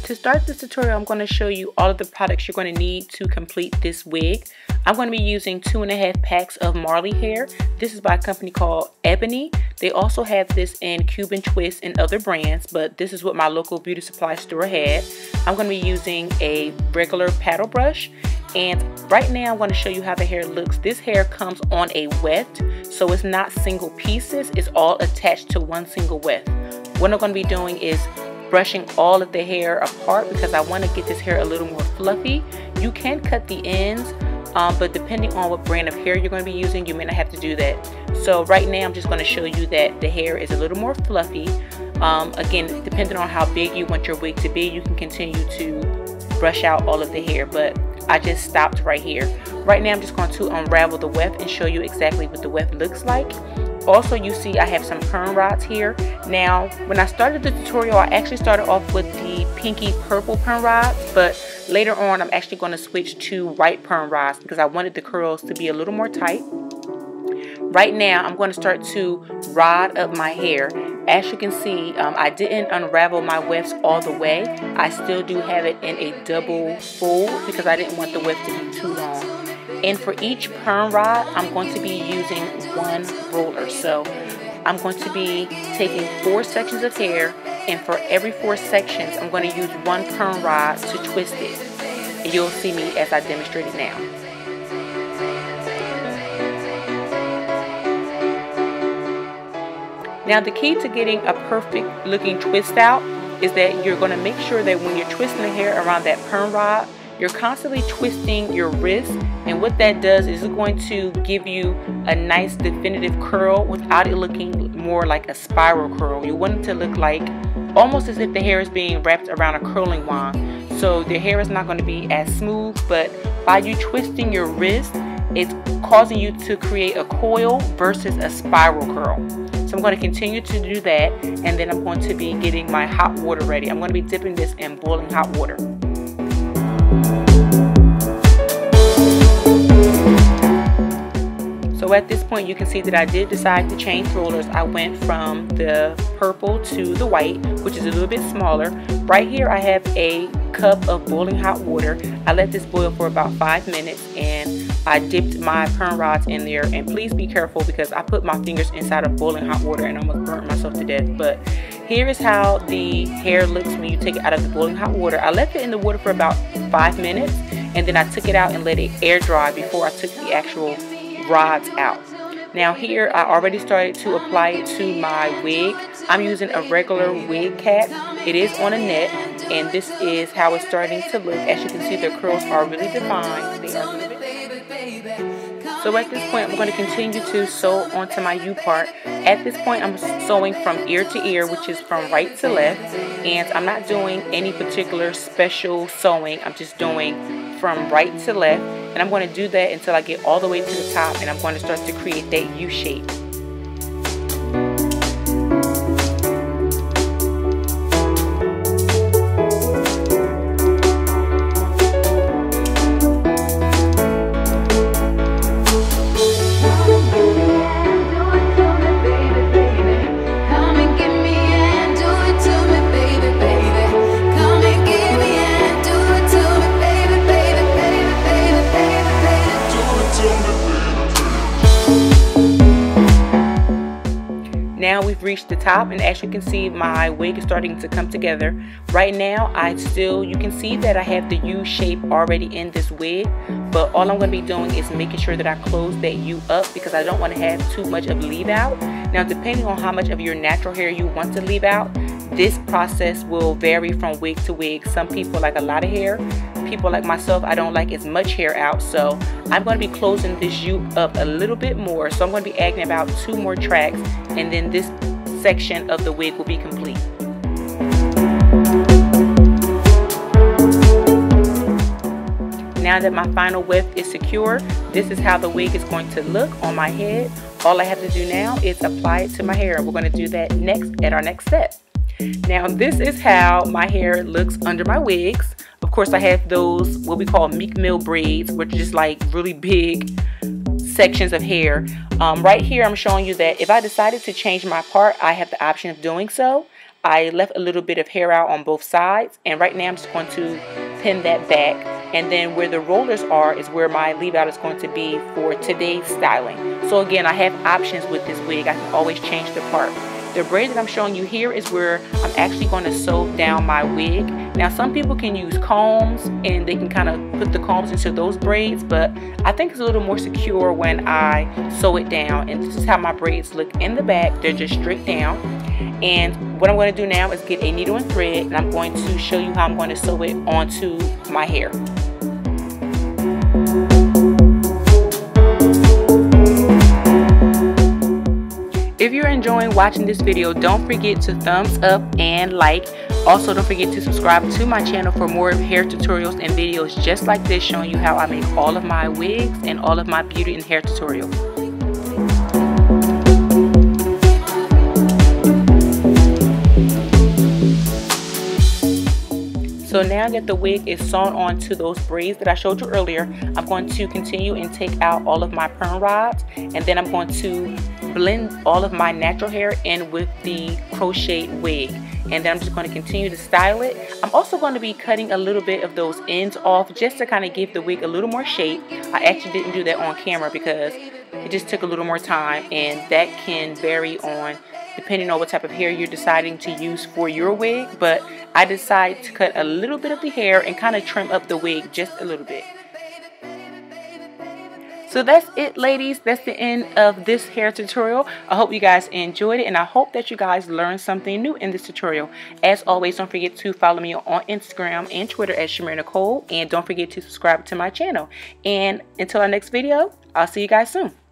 To start this tutorial, I'm going to show you all of the products you're going to need to complete this wig. I'm going to be using 2.5 packs of Marley hair. This is by a company called Ebony. They also have this in Cuban Twist and other brands, but this is what my local beauty supply store had. I'm going to be using a regular paddle brush, and right now I'm going to show you how the hair looks. This hair comes on a weft, so it's not single pieces, it's all attached to one single weft. What I'm going to be doing is brushing all of the hair apart because I want to get this hair a little more fluffy. You can cut the ends, but depending on what brand of hair you're going to be using, you may not have to do that. So right now I'm just going to show you that the hair is a little more fluffy. Again, depending on how big you want your wig to be, you can continue to brush out all of the hair, but I just stopped right here. Right now I'm just going to unravel the weft and show you exactly what the weft looks like. Also, you see I have some perm rods here. Now, when I started the tutorial, I actually started off with the pinky purple perm rods, but later on I'm actually going to switch to white perm rods because I wanted the curls to be a little more tight. Right now, I'm going to start to rod up my hair. As you can see, I didn't unravel my wefts all the way. I still do have it in a double fold because I didn't want the weft to be too long. And for each perm rod, I'm going to be using one roller. So I'm going to be taking 4 sections of hair, and for every 4 sections, I'm going to use one perm rod to twist it. And you'll see me as I demonstrate it now. Now the key to getting a perfect looking twist out is that you're going to make sure that when you're twisting the hair around that perm rod, you're constantly twisting your wrist, and what that does is it's going to give you a nice definitive curl without it looking more like a spiral curl. You want it to look like almost as if the hair is being wrapped around a curling wand. So the hair is not going to be as smooth, but by you twisting your wrist, it's causing you to create a coil versus a spiral curl. So I'm going to continue to do that, and then I'm going to be getting my hot water ready. I'm going to be dipping this in boiling hot water. So at this point you can see that I did decide to change rollers. I went from the purple to the white, which is a little bit smaller. Right here I have a cup of boiling hot water. I let this boil for about 5 minutes, and I dipped my perm rods in there. And please be careful because I put my fingers inside of boiling hot water and almost burnt myself to death. But here is how the hair looks when you take it out of the boiling hot water. I left it in the water for about 5 minutes, and then I took it out and let it air dry before I took the actual rods out. Now here I already started to apply it to my wig. I'm using a regular wig cap. It is on a net, and this is how it's starting to look. As you can see, the curls are really defined. They are really defined. So at this point I'm going to continue to sew onto my U part. At this point I'm sewing from ear to ear, which is from right to left, and I'm not doing any particular special sewing. I'm just doing from right to left, and I'm going to do that until I get all the way to the top, and I'm going to start to create that U shape. Now we've reached the top, and as you can see, my wig is starting to come together. Right now, you can see that I have the U shape already in this wig, but all I'm going to be doing is making sure that I close that U up because I don't want to have too much of leave out. Now, depending on how much of your natural hair you want to leave out, this process will vary from wig to wig. Some people like a lot of hair. People like myself, I don't like as much hair out, so I'm going to be closing this U up a little bit more. So I'm going to be adding about 2 more tracks, and then this section of the wig will be complete. Now that my final weft is secure, this is how the wig is going to look on my head. All I have to do now is apply it to my hair. We're going to do that next at our next step. Now this is how my hair looks under my wigs. Of course I have those what we call Meek Mill braids, which are just like really big sections of hair. Right here I'm showing you that if I decided to change my part, I have the option of doing so. I left a little bit of hair out on both sides, and right now I'm just going to pin that back, and then where the rollers are is where my leave out is going to be for today's styling. So again, I have options with this wig. I can always change the part. The braid that I'm showing you here is where I'm actually going to sew down my wig. Now some people can use combs and they can kind of put the combs into those braids, but I think it's a little more secure when I sew it down. And this is how my braids look in the back. They're just straight down. And what I'm going to do now is get a needle and thread, and I'm going to show you how I'm going to sew it onto my hair. If you're enjoying watching this video, don't forget to thumbs up and like. Also, don't forget to subscribe to my channel for more hair tutorials and videos just like this, showing you how I make all of my wigs and all of my beauty and hair tutorials. So now that the wig is sewn onto those braids that I showed you earlier, I'm going to continue and take out all of my perm rods, and then I'm going to blend all of my natural hair in with the crochet wig, and then I'm just going to continue to style it. I'm also going to be cutting a little bit of those ends off just to kind of give the wig a little more shape. I actually didn't do that on camera because it just took a little more time, and that can vary on depending on what type of hair you're deciding to use for your wig, but I decided to cut a little bit of the hair and kind of trim up the wig just a little bit. So that's it, ladies. That's the end of this hair tutorial. I hope you guys enjoyed it, and I hope that you guys learned something new in this tutorial. As always, don't forget to follow me on Instagram and Twitter at ChimereNicole, and don't forget to subscribe to my channel. And until our next video, I'll see you guys soon.